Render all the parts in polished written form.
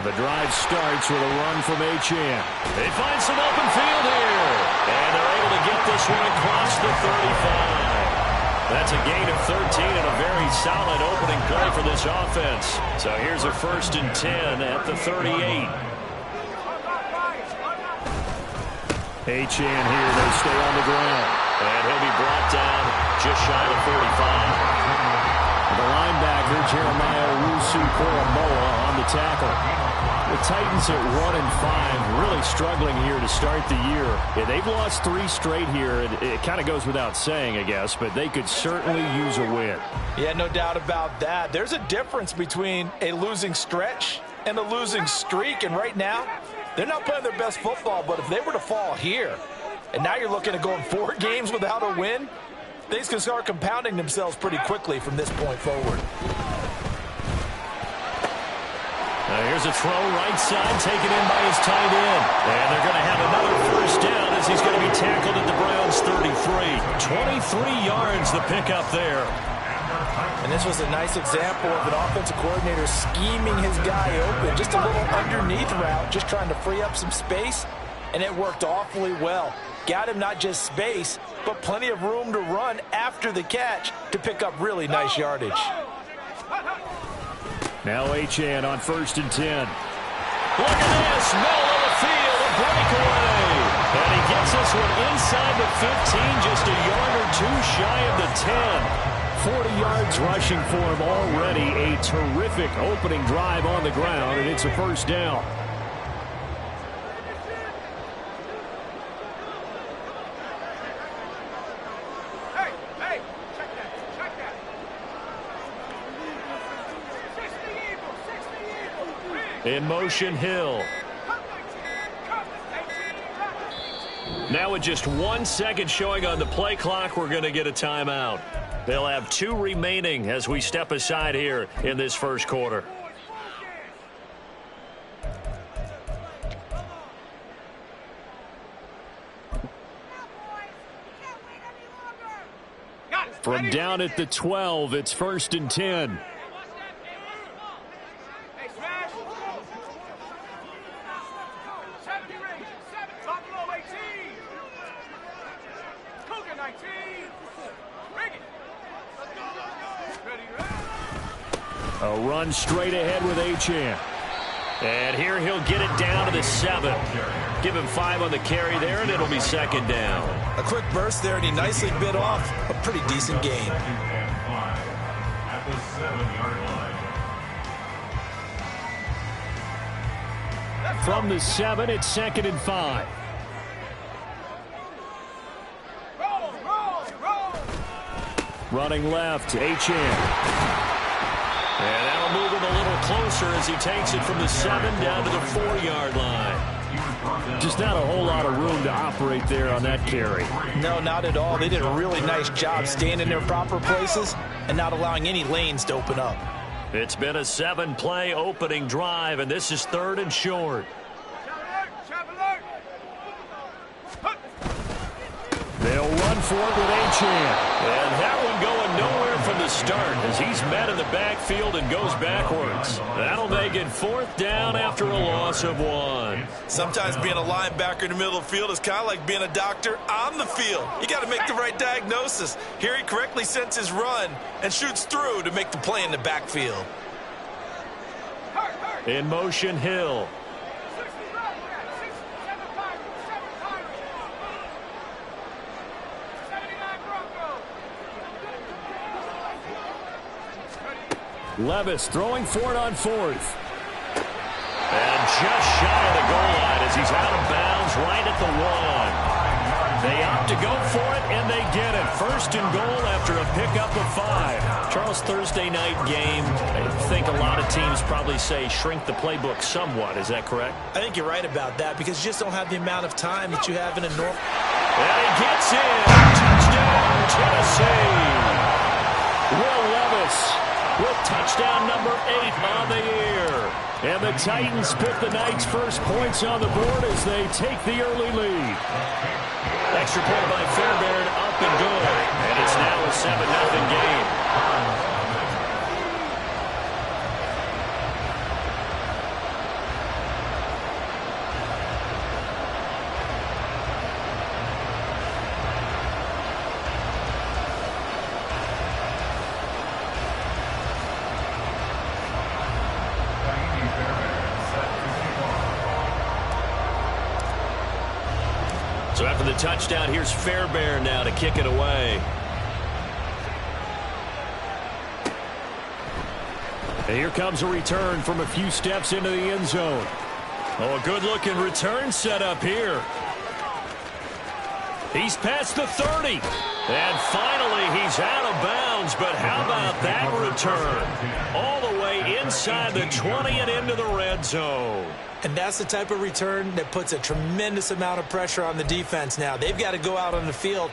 The drive starts with a run from H.N. They find some open field here. And they're able to get this one across the 35. That's a gain of 13 and a very solid opening play for this offense. So here's a 1st and 10 at the 38. H.N. here, they stay on the ground. And he'll be brought down just shy of 45. The linebacker, Jeremiah Owusu-Koramoah, on the tackle. The Titans at 1-5, really struggling here to start the year. Yeah, they've lost 3 straight here. It kind of goes without saying, I guess, but they could certainly use a win. Yeah, no doubt about that. There's a difference between a losing stretch and a losing streak, and right now, they're not playing their best football, but if they were to fall here, and now you're looking at going 4 games without a win, things can start compounding themselves pretty quickly from this point forward. Here's a throw right side taken in by his tight end. And they're going to have another 1st down as he's going to be tackled at the Browns' 33. 23 yards the pickup there. And this was a nice example of an offensive coordinator scheming his guy open. Just a little underneath route, just trying to free up some space. And it worked awfully well. Got him not just space, but plenty of room to run after the catch to pick up really nice yardage. Now H.N. on 1st and 10. Look at this, middle of the field, a breakaway. And he gets this one inside the 15, just a yard or 2 shy of the 10. 40 yards rushing for him already. A terrific opening drive on the ground, and it's a 1st down. In motion, Hill. Now with just 1 second showing on the play clock, we're going to get a timeout. They'll have 2 remaining as we step aside here in this 1st quarter. From down at the 12, it's 1st and 10. A run straight ahead with H.N. And here he'll get it down to the 7. Give him 5 on the carry there, and it'll be 2nd down. A quick burst there, and he nicely bit off a pretty decent gain. From the 7, it's 2nd and 5. Running left, H.N. And that'll move him a little closer as he takes it from the 7 down to the 4-yard line. Just not a whole lot of room to operate there on that carry. No, not at all. They did a really nice job staying in their proper places and not allowing any lanes to open up. It's been a 7-play opening drive, and this is 3rd and short. They'll run for it with H.N. And that one going nowhere from the start as he's met in the backfield and goes backwards. That'll make it 4th down after a loss of 1. Sometimes being a linebacker in the middle of the field is kind of like being a doctor on the field. You got to make the right diagnosis. Here he correctly sets his run and shoots through to make the play in the backfield. In motion, Hill. Levis throwing for it on 4th. And just shy of the goal line as he's out of bounds right at the 1. They opt to go for it, and they get it. 1st and goal after a pickup of 5. Charles, Thursday night game, I think a lot of teams probably say shrink the playbook somewhat. Is that correct? I think you're right about that because you just don't have the amount of time that you have in a normal. And he gets in. Touchdown, Tennessee. Will Levis with touchdown number 8 on the year. And the Titans put the Knights' first points on the board as they take the early lead. Extra point by Fairbairn, up and good. And it's now a 7-0 game. So after the touchdown, here's Fairbairn now to kick it away. And here comes a return from a few steps into the end zone. Oh, a good-looking return set up here. He's past the 30. And finally, he's out of bounds. But how about that return? All the way inside the 20 and into the red zone. And that's the type of return that puts a tremendous amount of pressure on the defense now. They've got to go out on the field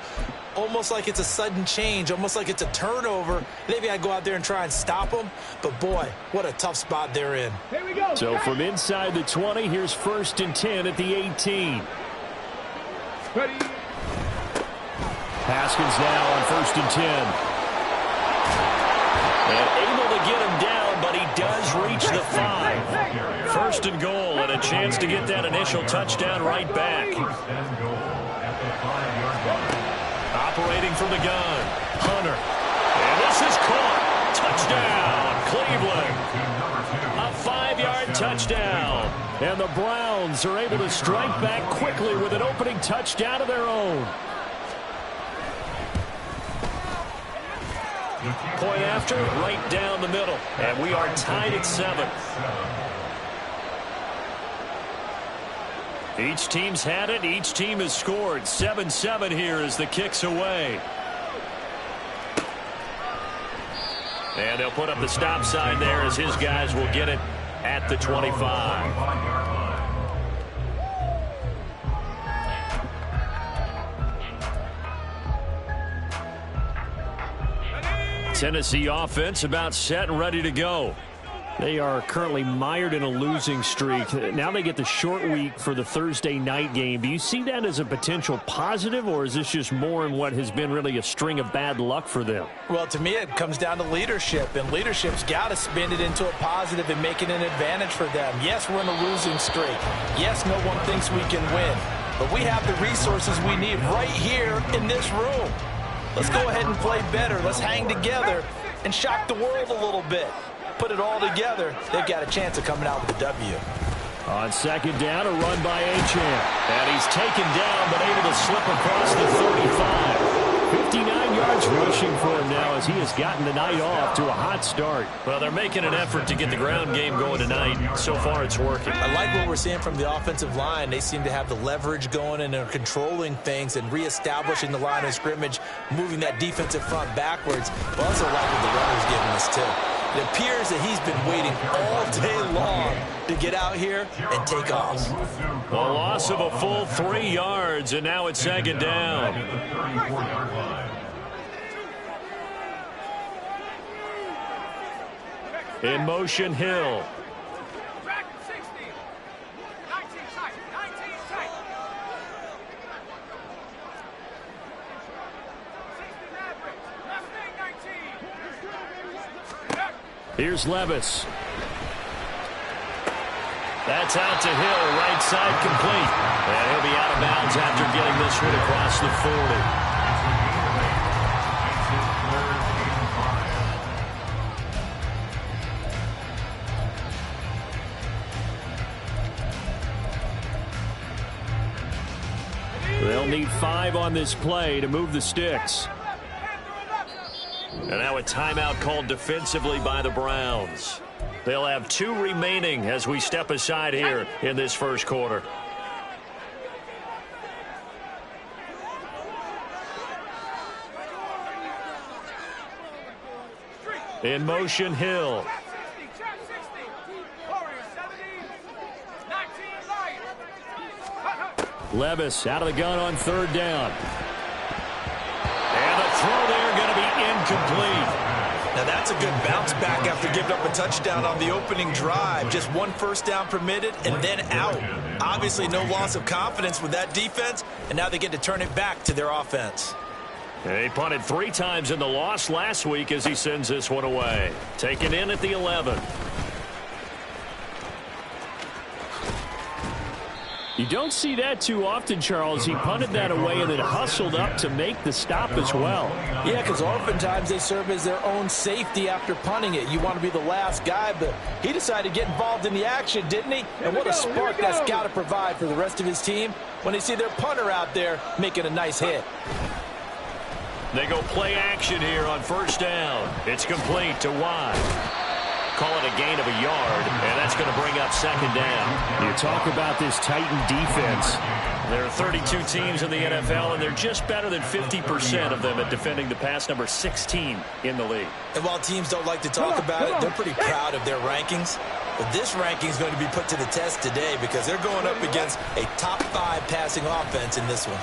almost like it's a sudden change, almost like it's a turnover. They've got to go out there and try and stop them. But, boy, what a tough spot they're in. Here we go. So from inside the 20, here's 1st and 10 at the 18. Ready. Haskins now on 1st and 10. And able to get him down, but he does reach the 5. 1st and goal, and a chance to get that initial touchdown right back. Operating from the gun, Hunter. And this is caught. Touchdown, Cleveland. A 5-yard touchdown. And the Browns are able to strike back quickly with an opening touchdown of their own. Point after, right down the middle. And we are tied at 7. Each team's had it. Each team has scored. 7-7 here as the kick's away. And they'll put up the stop sign there as his guys will get it at the 25. Tennessee offense about set and ready to go. They are currently mired in a losing streak. Now they get the short week for the Thursday night game. Do you see that as a potential positive, or is this just more in what has been really a string of bad luck for them? Well, to me, it comes down to leadership, and leadership's got to spin it into a positive and make it an advantage for them. Yes, we're in a losing streak. Yes, no one thinks we can win, but we have the resources we need right here in this room. Let's go ahead and play better. Let's hang together and shock the world a little bit. Put it all together, they've got a chance of coming out with a W. On 2nd down, a run by Achane. And he's taken down, but able to slip across the 35. 59 yards rushing for him now as he has gotten the night off to a hot start. Well, they're making an effort to get the ground game going tonight. So far, it's working. I like what we're seeing from the offensive line. They seem to have the leverage going and they're controlling things and reestablishing the line of scrimmage, moving that defensive front backwards. But also like what the runner's giving us, too. It appears that he's been waiting all day long to get out here and take off. A loss of a full 3 yards, and now it's 2nd down. In motion, Hill. Here's Levis. That's out to Hill, right side complete. And he'll be out of bounds after getting this one across the 40. They'll need 5 on this play to move the sticks. And now a timeout called defensively by the Browns. They'll have 2 remaining as we step aside here in this first quarter. In motion, Hill. Levis out of the gun on 3rd down. And the throw there going to be incomplete. Now that's a good bounce back after giving up a touchdown on the opening drive. Just 1 first down permitted and then out. Obviously no loss of confidence with that defense, and now they get to turn it back to their offense. He punted 3 times in the loss last week as he sends this one away. Taken in at the 11. You don't see that too often, Charles. He punted that away and then hustled up to make the stop as well. Yeah, because oftentimes they serve as their own safety after punting it. You want to be the last guy, but he decided to get involved in the action, didn't he? And what a spark that's got to provide for the rest of his team when they see their punter out there making a nice hit. They go play action here on first down. It's complete to Watt. Call it a gain of a yard, and that's going to bring up second down. You talk about this Titan defense. There are 32 teams in the NFL, and they're just better than 50% of them at defending the pass, number 16 in the league. And while teams don't like to talk about it, they're pretty proud of their rankings. But this ranking is going to be put to the test today because they're going up against a top 5 passing offense in this one.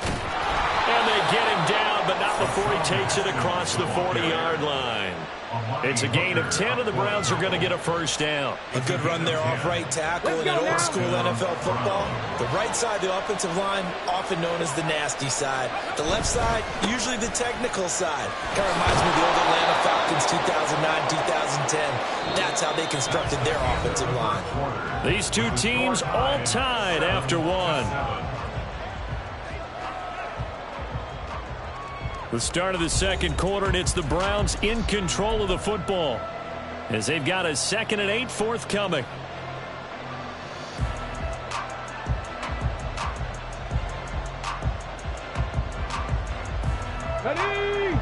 And they get him down, but not before he takes it across the 40-yard line. It's a gain of 10, and the Browns are going to get a first down. A good run there off right tackle in an old-school NFL football. The right side of the offensive line, often known as the nasty side. The left side, usually the technical side. Kind of reminds me of the old Atlanta Falcons 2009-2010. That's how they constructed their offensive line. These two teams all tied after one. The start of the second quarter, and it's the Browns in control of the football as they've got a 2nd and 8 forthcoming. Ready?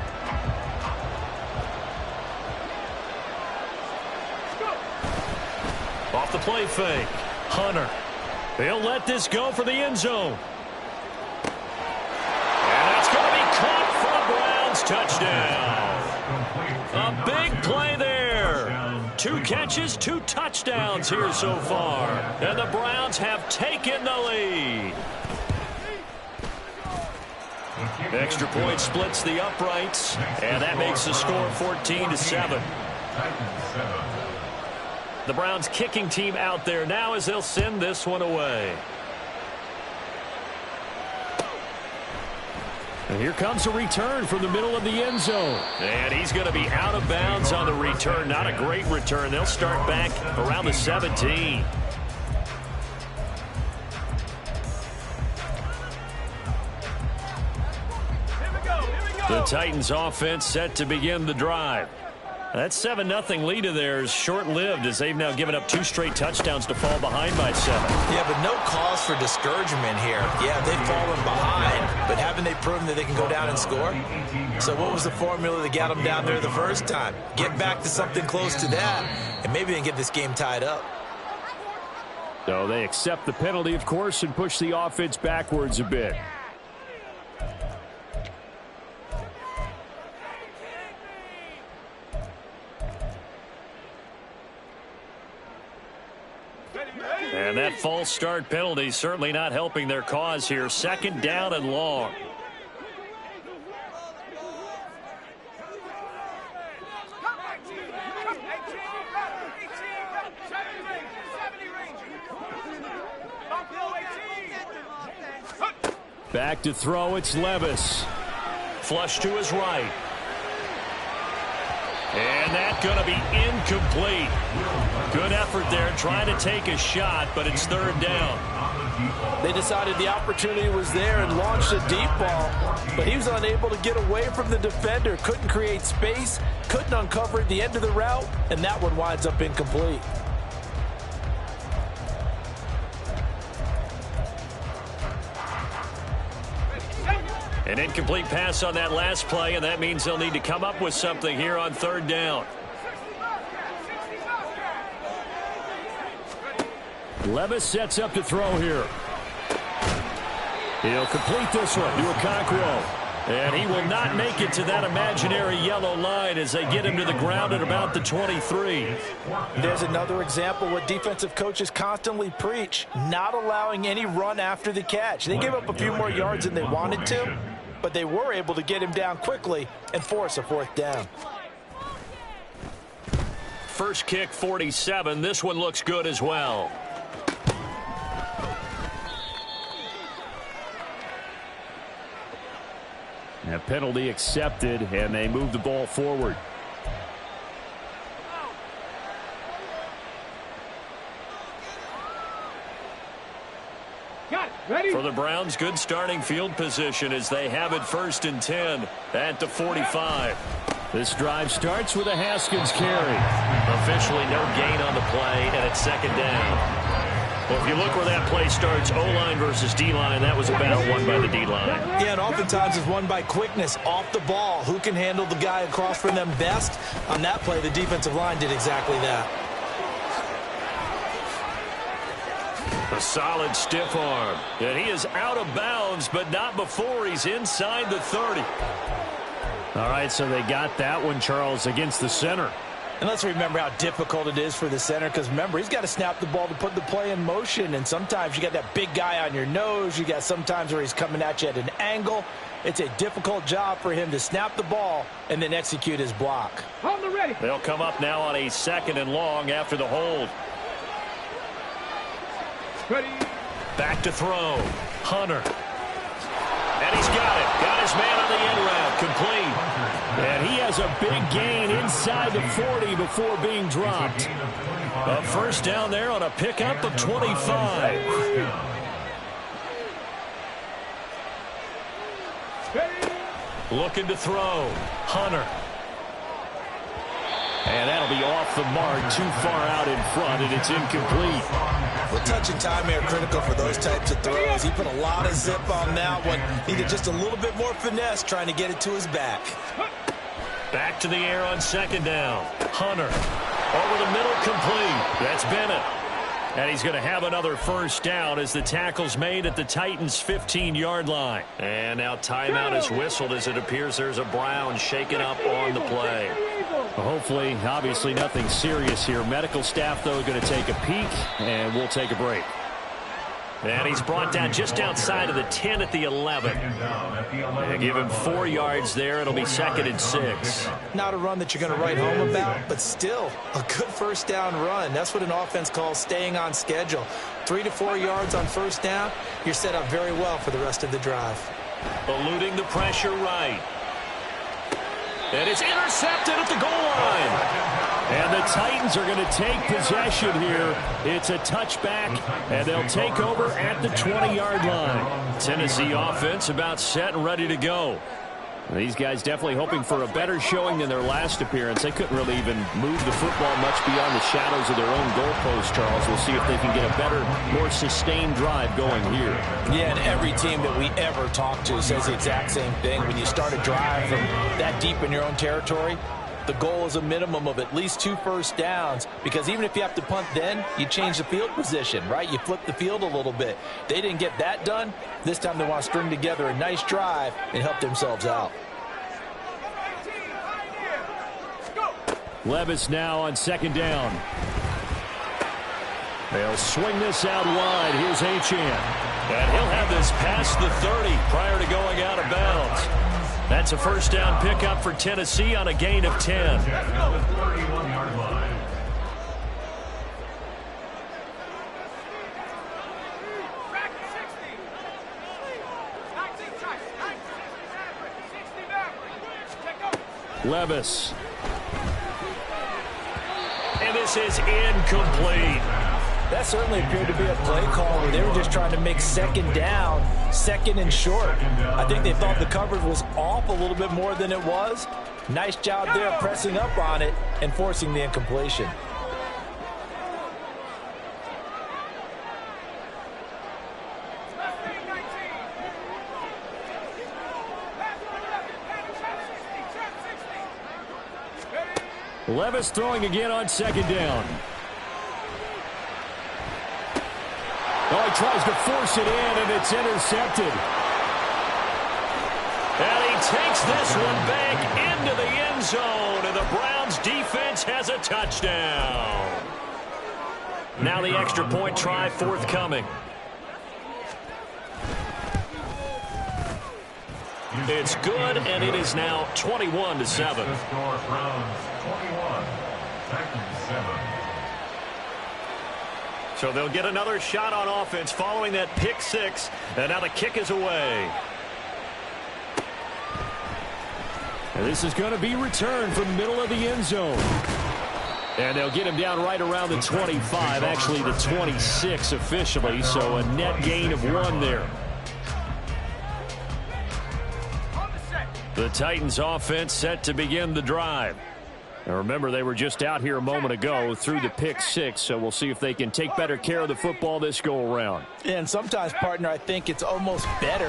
Off the play fake. Hunter. They'll let this go for the end zone. And that's going to be caught. Touchdown. A big play there. 2 catches, 2 touchdowns here so far. And the Browns have taken the lead. Extra point splits the uprights, and that makes the score 14-7. The Browns kicking team out there now as they'll send this one away. And here comes a return from the middle of the end zone. And he's going to be out of bounds on the return. Not a great return. They'll start back around the 17. The Titans offense set to begin the drive. That 7-0 lead of theirs short-lived as they've now given up 2 straight touchdowns to fall behind by 7. Yeah, but no cause for discouragement here. Yeah, they've fallen behind, but haven't they proven that they can go down and score? So what was the formula that got them down there the first time? Get back to something close to that, and maybe they can get this game tied up. So they accept the penalty, of course, and push the offense backwards a bit. And that false start penalty certainly not helping their cause here. 2nd down and long. Back to throw, it's Levis. Flush to his right. And that's going to be incomplete. Good effort there, trying to take a shot, but it's 3rd down. They decided the opportunity was there and launched a deep ball, but he was unable to get away from the defender, couldn't create space, couldn't uncover at the end of the route, and that one winds up incomplete. An incomplete pass on that last play, and that means they'll need to come up with something here on 3rd down. Levis sets up to throw here. He'll complete this one to Okonkwo. And he will not make it to that imaginary yellow line as they get him to the ground at about the 23. There's another example what defensive coaches constantly preach, not allowing any run after the catch. They gave up a few more yards than they wanted to, but they were able to get him down quickly and force a 4th down. First kick, 47. This one looks good as well. A penalty accepted, and they move the ball forward. Got it. Ready? For the Browns, good starting field position as they have it 1st and 10 at the 45. This drive starts with a Haskins carry. Officially no gain on the play, and it's 2nd down. Well, if you look where that play starts, O-line versus D-line, that was a battle won by the D-line. Yeah, and oftentimes it's won by quickness off the ball. Who can handle the guy across from them best? On that play, the defensive line did exactly that. A solid stiff arm. And he is out of bounds, but not before he's inside the 30. All right, so they got that one, Charles, against the center. And let's remember how difficult it is for the center, because remember, he's got to snap the ball to put the play in motion, and sometimes you got that big guy on your nose. You got sometimes where he's coming at you at an angle. It's a difficult job for him to snap the ball and then execute his block. On the ready. They'll come up now on a 2nd and long after the hold. Ready. Back to throw. Hunter. And he's got it. Got his man on the end route. Complete. And he has a big gain inside the 40 before being dropped. A 1st down there on a pickup of 25. Looking to throw. Hunter. And that'll be off the mark, too far out in front, and it's incomplete. Well, touch and time are critical for those types of throws. He put a lot of zip on that one. Needed just a little bit more finesse trying to get it to his back. Back to the air on 2nd down. Hunter. Over the middle, complete. That's Bennett. And he's going to have another 1st down as the tackle's made at the Titans' 15-yard line. And now timeout is whistled as it appears there's a Brown shaken up on the play. Hopefully, obviously nothing serious here. Medical staff, though, going to take a peek, and we'll take a break. And he's brought down just outside of the 10 at the 11. And give him 4 yards there. It'll be 2nd and 6. Not a run that you're going to write home about, but still a good 1st down run. That's what an offense calls staying on schedule. 3 to 4 yards on 1st down. You're set up very well for the rest of the drive. Eluding the pressure right. And it's intercepted at the goal line. And the Titans are going to take possession here. It's a touchback, and they'll take over at the 20-yard line. Tennessee offense about set and ready to go. These guys definitely hoping for a better showing than their last appearance. They couldn't really even move the football much beyond the shadows of their own goalpost, Charles. We'll see if they can get a better, more sustained drive going here. Yeah, and every team that we ever talk to says the exact same thing. When you start a drive from that deep in your own territory, the goal is a minimum of at least 2 1st downs, because even if you have to punt then, you change the field position, right? You flip the field a little bit. They didn't get that done. This time they want to string together a nice drive and help themselves out. Levis now on 2nd down. They'll swing this out wide. Here's Achane. And he'll have this past the 30 prior to going out of bounds. That's a 1st down pickup for Tennessee on a gain of 10. Levis. And this is incomplete. That certainly appeared to be a play call where they were just trying to make 2nd down, 2nd and short. I think they thought the coverage was off a little bit more than it was. Nice job there pressing up on it and forcing the incompletion. Levis throwing again on 2nd down. Oh, he tries to force it in, and it's intercepted. And he takes this one back into the end zone, and the Browns defense has a touchdown. Now the extra point try forthcoming. It's good, and it is now 21-7. So they'll get another shot on offense following that pick 6, and now the kick is away. And this is going to be returned from the middle of the end zone. And they'll get him down right around the 25, actually the 26 officially, so a net gain of 1 there. The Titans offense set to begin the drive. Now remember, they were just out here a moment ago through the pick 6, so we'll see if they can take better care of the football this go around. And sometimes, partner, I think it's almost better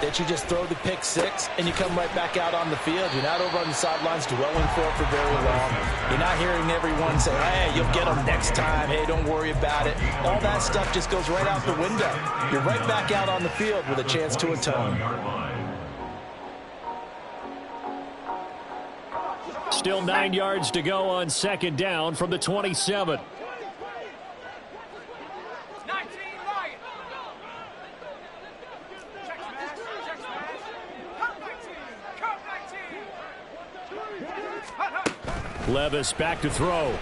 that you just throw the pick 6 and you come right back out on the field. You're not over on the sidelines dwelling for very long. You're not hearing everyone say, hey, you'll get them next time. Hey, don't worry about it. All that stuff just goes right out the window. You're right back out on the field with a chance to atone. Still 9 yards to go on second down from the 27. Levis back to throw.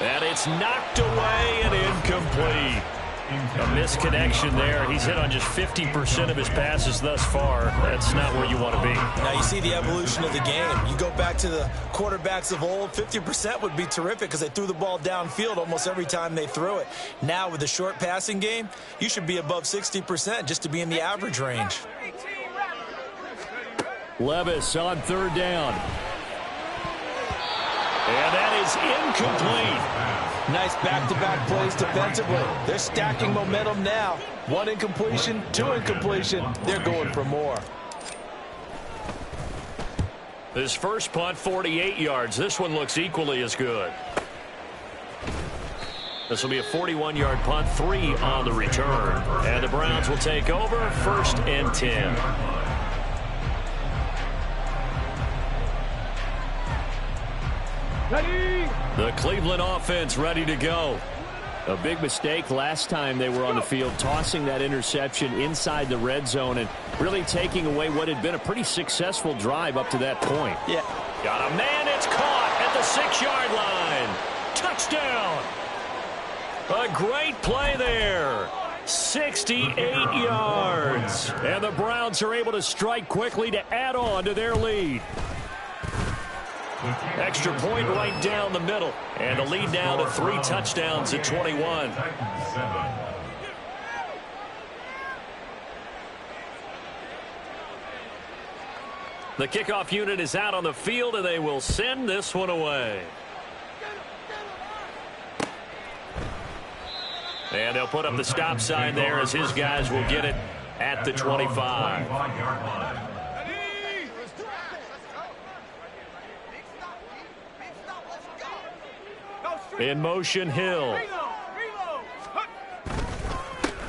And it's knocked away and incomplete. A misconnection there. He's hit on just 50% of his passes thus far. That's not where you want to be. Now you see the evolution of the game. You go back to the quarterbacks of old, 50% would be terrific because they threw the ball downfield almost every time they threw it. Now with the short passing game, you should be above 60% just to be in the average range. Levis on third down. And that is incomplete. Nice back-to-back plays defensively. They're stacking momentum now. 1 incompletion, 2 incompletion. They're going for more. His first punt, 48 yards. This one looks equally as good. This will be a 41-yard punt, 3 on the return. And the Browns will take over, 1st and 10. The Cleveland offense ready to go. A big mistake last time they were on the field, tossing that interception inside the red zone and really taking away what had been a pretty successful drive up to that point. Yeah. Got a man, it's caught at the 6-yard line. Touchdown. A great play there. 68 yards. And the Browns are able to strike quickly to add on to their lead. Extra point right down the middle. And the lead now to 3 touchdowns at 21. The kickoff unit is out on the field, and they will send this one away. And they'll put up the stop sign there as his guys will get it at the 25. In motion, Hill.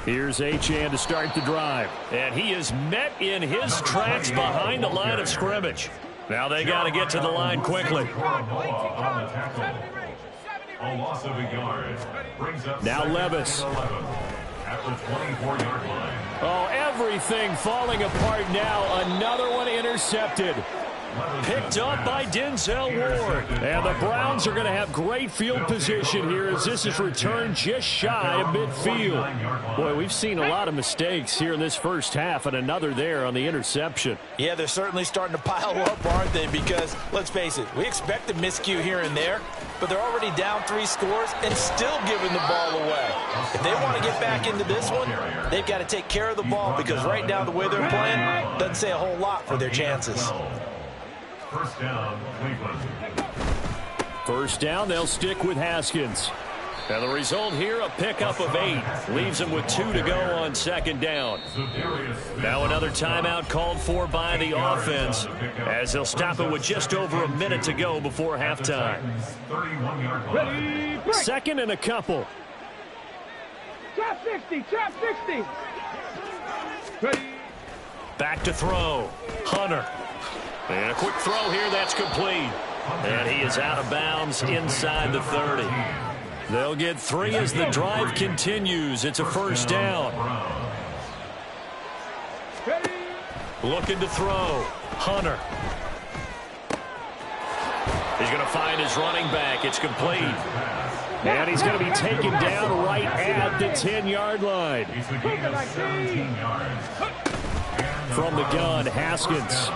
Here's Achane to start the drive. And he is met in his tracks behind the line of scrimmage. Now they got to get to the line quickly. Now Levis. Oh, everything falling apart now. Another one intercepted. Picked up by Denzel Ward. And the Browns are going to have great field position here as this is returned just shy of midfield. Boy, we've seen a lot of mistakes here in this first half, and another there on the interception. Yeah, they're certainly starting to pile up, aren't they? Because, let's face it, we expect a miscue here and there, but they're already down 3 scores and still giving the ball away. If they want to get back into this one, they've got to take care of the ball because right now the way they're playing doesn't say a whole lot for their chances. First down, Cleveland. First down, they'll stick with Haskins. And the result here, a pickup of 8. Leaves them with 2 to go on second down. Now another timeout called for by the offense as they'll stop it with just over a minute to go before halftime. Second and a couple. Trap 60, trap 60. Ready. Back to throw. Hunter. And a quick throw here, that's complete. And he is out of bounds inside the 30. They'll get 3 as the drive continues. It's a first down. Looking to throw. Hunter. He's going to find his running back. It's complete. And he's going to be taken down right at the 10-yard line. From the gun, Haskins.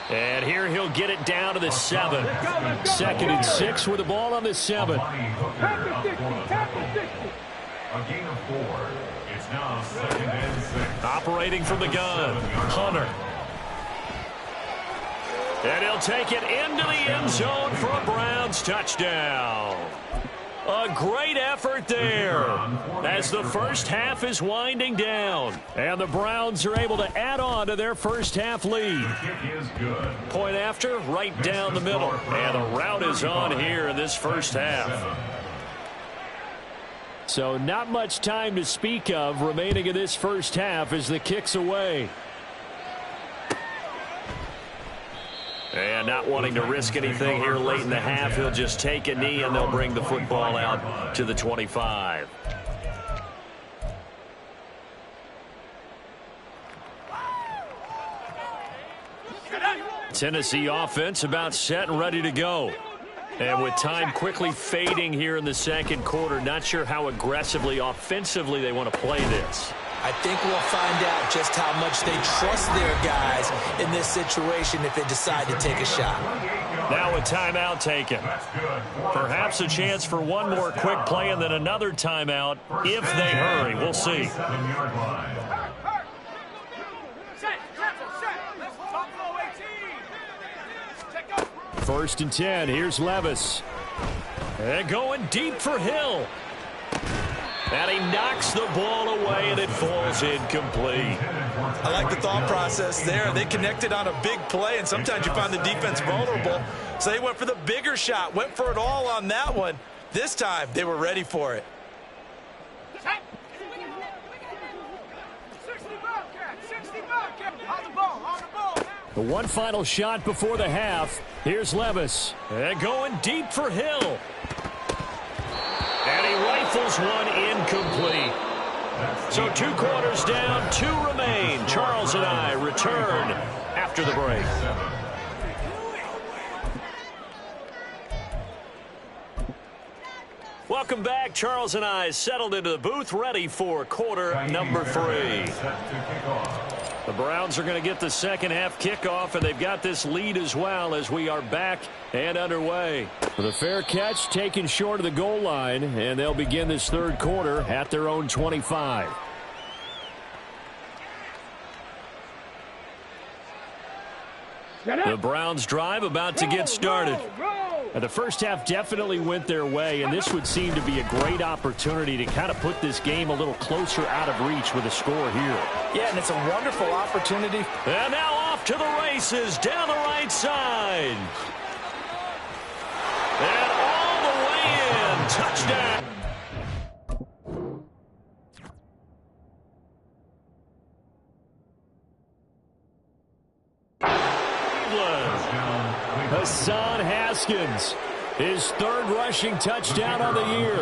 And here he'll get it down to the 7. 2nd and 6 with the ball on the 7. Tap to 60, tap to 60. A gain of 4. It's now 2nd and 6. Operating from the gun, Hunter. And he'll take it into the end zone for a Browns touchdown. A great effort there as the first half is winding down. And the Browns are able to add on to their first half lead. The kick is good. Point after, right down the middle. And the route is on here in this first half. So not much time to speak of remaining in this first half as the kick's away. And not wanting to risk anything here late in the half, he'll just take a knee and they'll bring the football out to the 25. Tennessee offense about set and ready to go. And with time quickly fading here in the second quarter, not sure how aggressively, offensively they want to play this. I think we'll find out just how much they trust their guys in this situation if they decide to take a shot. Now a timeout taken. Perhaps a chance for one more quick play and then another timeout if they hurry. We'll see. First and 10. Here's Levis. And going deep for Hill. And he knocks the ball away, and it falls incomplete. I like the thought process there. They connected on a big play, and sometimes you find the defense vulnerable. So they went for the bigger shot, went for it all on that one. This time, they were ready for it. 60 Bobcat, on the ball, on the ball. The one final shot before the half. Here's Levis. And going deep for Hill. And he rifles one incomplete. So 2 quarters down, 2 remain. Charles and I return after the break. Welcome back. Charles and I settled into the booth, ready for quarter number 3. The Browns are going to get the second half kickoff, and they've got this lead as well as we are back and underway. With a fair catch taken short of the goal line, and they'll begin this third quarter at their own 25. The Browns drive about to get started. And the first half definitely went their way, and this would seem to be a great opportunity to kind of put this game a little closer out of reach with a score here. Yeah, and it's a wonderful opportunity. And now off to the races down the right side. And all the way in. Touchdown. Hassan Haskins, his 3rd rushing touchdown on the year.